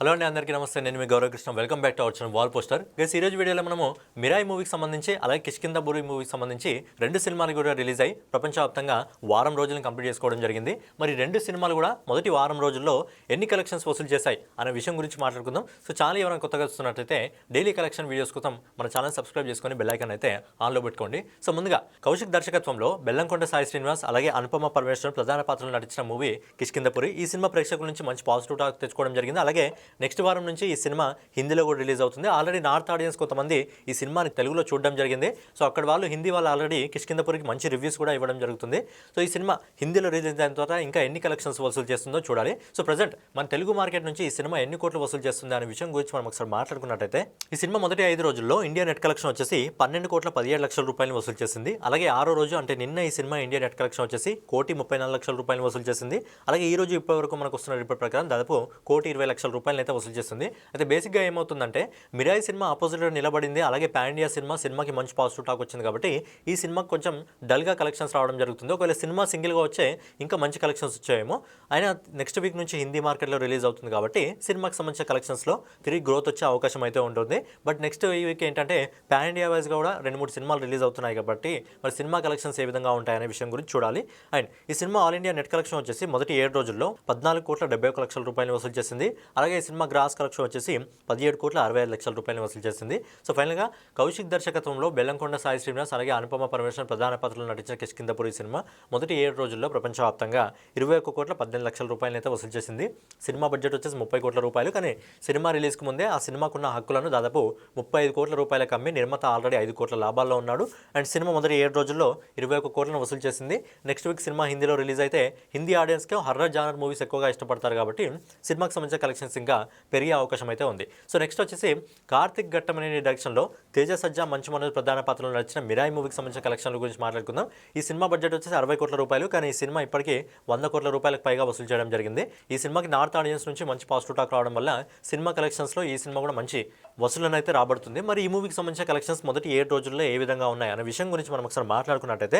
Hello అండి, అందరికీ నమస్తే. నేను మీ Gauravakrishna. Welcome back to our channel wall poster. Guys, ఈ రోజు వీడియోలో మనము మిరాయి మూవీకి సంబంధించి అలాగే కిష్కింధపురి మూవీకి సంబంధించి రెండు సినిమాలు కూడా రిలీజ్ అయ్యి ప్రపంచవ్యాప్తంగా వారం రోజులను కంప్లీట్ చేసుకోవడం జరిగింది. మరి రెండు సినిమాలు కూడా మొదటి వారం రోజుల్లో ఎన్ని కలెక్షన్స్ వసూలు చేశాయి అనే విషయం గురించి మాట్లాడుకుందాం. సో ఛానల్ ఎవరైనా కొత్తగా చూస్తున్నట్లయితే డైలీ కలెక్షన్ వీడియోస్ కోసం మన ఛానల్ సబ్స్క్రైబ్ చేసుకొని బెల్ ఐకాన్ అయితే ఆన్లో పెట్టుకోండి. సో ముందుగా కౌశిక్ దర్శకత్వంలో బెల్లంకొండ సాయి శ్రీనివాస్ అలాగే అనుపమ పరమేశ్వరన్ ప్రధాన పాత్రలు నటించిన మూవీ కిష్కింధపురి. ఈ సినిమా ప్రేక్షకుల నుంచి మంచి పాజిటివ్ టాక్ తెచ్చుకోవడం జరిగింది. అలాగే నెక్స్ట్ వారం నుంచి ఈ సినిమా హిందీలో కూడా రిలీజ్ అవుతుంది. ఆల్రెడీ నార్త్ ఆడియన్స్ కొంతమంది ఈ సినిమాని తెలుగులో చూడడం జరిగింది. సో అక్కడ వాళ్ళు హిందీ వాళ్ళు ఆల్రెడీ కిష్కింధపురికి మంచి రివ్యూస్ కూడా ఇవ్వడం జరుగుతుంది. సో ఈ సినిమా హిందీలో రిలీజ్ అయిన తర్వాత ఇంకా ఎన్ని కలెక్షన్స్ వసూలు చేస్తుందో చూడాలి. సో ప్రజెంట్ మన తెలుగు మార్కెట్ నుంచి ఈ సినిమా ఎన్ని కోట్లు వసూలు చేస్తుంది అనే విషయం గురించి మనం ఒకసారి మాట్లాడుకున్నట్టయితే, ఈ సినిమా మొదటి 5 రోజుల్లో ఇండియా నెట్ కలెక్షన్ వచ్చేసి 12,17,00,000 రూపాయలు వసూలు చేసింది. అలాగే 6వ రోజు అంటే నిన్న ఈ సినిమా ఇండియా నెట్ కలెక్షన్ వచ్చేసి 1,34,00,000 రూపాయలు వసూలు చేసింది. అలాగే ఈ రోజు ఇప్పటి వరకు మనకు వస్తున్న రిపోర్ట్ ప్రకారం దాదాపు 1,20,00,000 రూపాయలు అయితే వసూలు చేస్తుంది. అయితే బేసిక్గా ఏమవుతుందంటే, మిరాయి సినిమా ఆపోజిట్లో నిలబడింది. అలాగే పాన్ ఇండియా సినిమాకి మంచి పాజిటివ్ టాక్ వచ్చింది కాబట్టి ఈ సినిమాకి కొంచెం డల్గా కలెక్షన్స్ రావడం జరుగుతుంది. ఒకవేళ సినిమా సింగిల్గా వచ్చే ఇంకా మంచి కలెక్షన్స్ వచ్చాయేమో. అయినా నెక్స్ట్ వీక్ నుంచి హిందీ మార్కెట్లో రిలీజ్ అవుతుంది కాబట్టి సినిమాకి సంబంధించిన కలెక్షన్స్లో తిరిగి గ్రోత్ వచ్చే అవకాశం అయితే ఉంటుంది. బట్ నెక్స్ట్ ఈ వీక్ ఏంటంటే పాన్ ఇండియా వైజ్గా కూడా 2-3 సినిమాలు రిలీజ్ అవుతున్నాయి కాబట్టి మరి సినిమా కలెక్షన్స్ ఏ విధంగా ఉంటాయనే విషయం గురించి చూడాలి. అండ్ ఈ cinema all India net collection వచ్చేసి మొదటి 7 రోజుల్లో 14,71,00,000 రూపాయలు వసూలు చేసింది. అలాగే ఈ సినిమా గ్రాస్ కలెక్షన్ వచ్చేసి 17,65,00,000 రూపాయలు వసూలు చేసింది. సో ఫైనల్గా కౌశిక్ దర్శకత్వంలో బెల్లంకొండ సాయి శ్రీనివాస్ అలాగే అనుపమ పరమేశ్వరన్ ప్రధాన పాత్రలు నటించిన కిష్కింధపురి సినిమా మొదటి 7 రోజుల్లో ప్రపంచవ్యాప్తంగా 21,18,00,000 రూపాయలు అయితే వసూలు చేసింది. సినిమా బడ్జెట్ వచ్చేసి 30 కోట్ల రూపాయలు. కానీ సినిమా రిలీజ్కి ముందే ఆ సినిమాకున్న హక్కులను దాదాపు 35 కోట్ల రూపాయలకు అమ్మి నిర్మాత ఆల్రెడీ 5 కోట్ల లాభాల్లో ఉన్నాడు. అండ్ సినిమా మొదటి 7 రోజుల్లో 21 కోట్లను వసూలు చేసింది. నెక్స్ట్ వీక్ సినిమా హిందీలో రిలీజ్ అయితే హిందీ ఆడియన్స్కి హర్రర్ జానర్ మూవీస్ ఎక్కువగా ఇష్టపడతారు కాబట్టి సినిమాకి సంబంధించిన కలెక్షన్స్ ఇంకా పెరిగే అవకాశం అయితే ఉంది. సో నెక్స్ట్ వచ్చేసి కార్తిక్ ఘట్టమనేని డైరెక్షన్లో తేజ సజ్జా మంచు మనోజ్ ప్రధాన పాత్రలో నడిచిన మిరాయి మూవీకి సంబంధించిన కలెక్షన్ల గురించి మాట్లాడుకుందాం. ఈ సినిమా బడ్జెట్ వచ్చేసి 60 కోట్ల రూపాయలు. కానీ ఈ సినిమా ఇప్పటికీ 100 కోట్ల రూపాయలకు పైగా వసూలు చేయడం జరిగింది. ఈ సినిమాకి నార్త్ ఆడియన్స్ నుంచి మంచి పాజిటివ్ టాక్ రావడం వల్ల సినిమా కలెక్షన్స్లో ఈ సినిమా కూడా మంచి వసూలను అయితే రాబడుతుంది. మరి ఈ మూవీకి సంబంధించిన కలెక్షన్స్ మొదటి 7 రోజుల్లో ఏ విధంగా ఉన్నాయి అనే విషయం గురించి మనం ఒకసారి మాట్లాడుకున్నట్టయితే,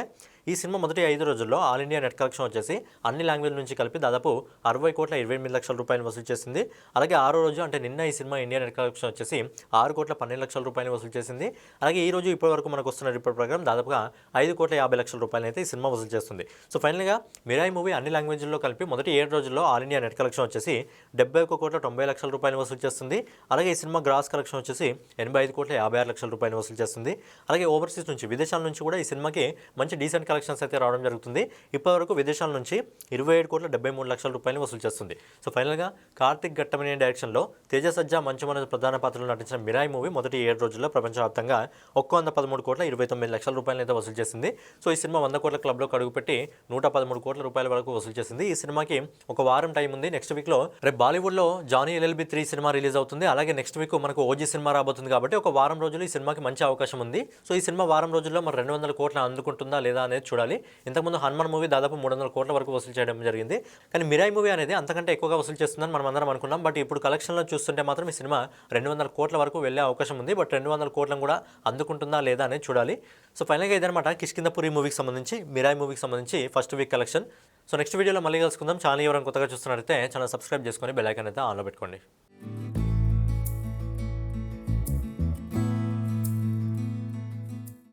ఈ సినిమా మొదటి 5 రోజుల్లో ఆల్ ఇండియా నెట్ కలెక్షన్ వచ్చేసి అన్ని లాంగ్వేజ్ నుంచి కలిపి దాదాపు 60,28,00,000 రూపాయలు వసూలు చేసింది. అలాగే 6వ రోజు అంటే నిన్న ఈ సినిమా ఇండియా నెట్ కలెక్షన్ వచ్చేసి 6,12,00,000 రూపాయలు వసూలు చేసింది. అలాగే ఈ రోజు ఇప్పటి వరకు మనకు వస్తున్న రిపోర్ట్ ప్రకారం దాదాపుగా 5,50,00,000 రూపాయలు అయితే ఈ సినిమా వసూలు చేస్తుంది. సో ఫైనల్గా మిరాయి మూవీ అన్ని లాంగ్వేజ్ల్లో కలిపి మొదటి 7 రోజుల్లో ఆల్ ఇండియా నెట్ కలెక్షన్ వచ్చేసి 71,90,00,000 రూపాయలు వసూలు చేస్తుంది. అలాగే ఈ సినిమా గ్రాస్ కలెక్షన్ వచ్చేసి 85,56,00,000 రూపాయలు వసూలు చేస్తుంది. అలాగే ఓవర్సీస్ నుంచి విదేశాల నుంచి కూడా ఈ సినిమాకి మంచి డీసెంట్ కలెక్షన్స్ అయితే రావడం జరుగుతుంది. ఇప్పటివరకు విదేశాల నుంచి 27,73,00,000 రూపాయలు వసూలు చేస్తుంది. సో ఫైనల్గా కార్తిక్ ఘట్టమనేని డైరెక్షన్లో తేజ సజ్జా మంచు మనోజ్ ప్రధాన పాత్రలో నటించిన మిరాయి మూవీ మొదటి 7 రోజుల్లో ప్రపంచవ్యాప్తంగా 113,29,00,000 రూపాయలు అయితే వసూలు చేసింది. సో ఈ సినిమా 100 కోట్ల క్లబ్లో అడుగుపెట్టి 113 కోట్ల రూపాయల వరకు వసూలు చేసింది. ఈ సినిమాకి ఒక వారం టైం ఉంది. నెక్స్ట్ వీక్లో రేపు బాలీవుడ్లో జానీ LLB 3 సినిమా రిలీజ్ అవుతుంది. అలాగే నెక్స్ట్ వీక్ మనకు ఓజీ సినిమా రాబోతుంది కాబట్టి ఒక వారం రోజులు ఈ సినిమాకి మంచి అవకాశం ఉంది. సో ఈ సినిమా వారం రోజుల్లో మరి 200 కోట్లు అందుకుంటుందా లేదా అనేది చూడాలి. ఇంతకుముందు హనుమాన్ మూవీ దాదాపు 300 కోట్ల వరకు వసూలు చేయడం జరిగింది. కానీ మిరాయి మూవీ అనేది అంతకంటే ఎక్కువగా వసూలు చేస్తుందని మనం అందరం అనుకున్నాం. బట్ ఇప్పుడు కలెక్షన్లో చూస్తుంటే మాత్రం ఈ సినిమా 200 కోట్ల వరకు వెళ్ళే అవకాశం ఉంది. బట్ 200 కోట్లను కూడా అందుకుంటుందా లేదా అనేది చూడాలి. సో ఫైనల్గా ఇదనమాట కిష్కింధపురి మూవీకి సంబంధించి మిరాయి మూవీకి సంబంధించి first week collection. So next వీడియోలో మళ్ళీ కలుసుకుందాం. ఛానల్ ఎవరైనా కొత్తగా చూస్తున్నట్లయితే ఛానల్ సబ్స్క్రైబ్ చేసుకొని బెల్ ఐకాన్ అయితే ఆన్లో పెట్టుకోండి.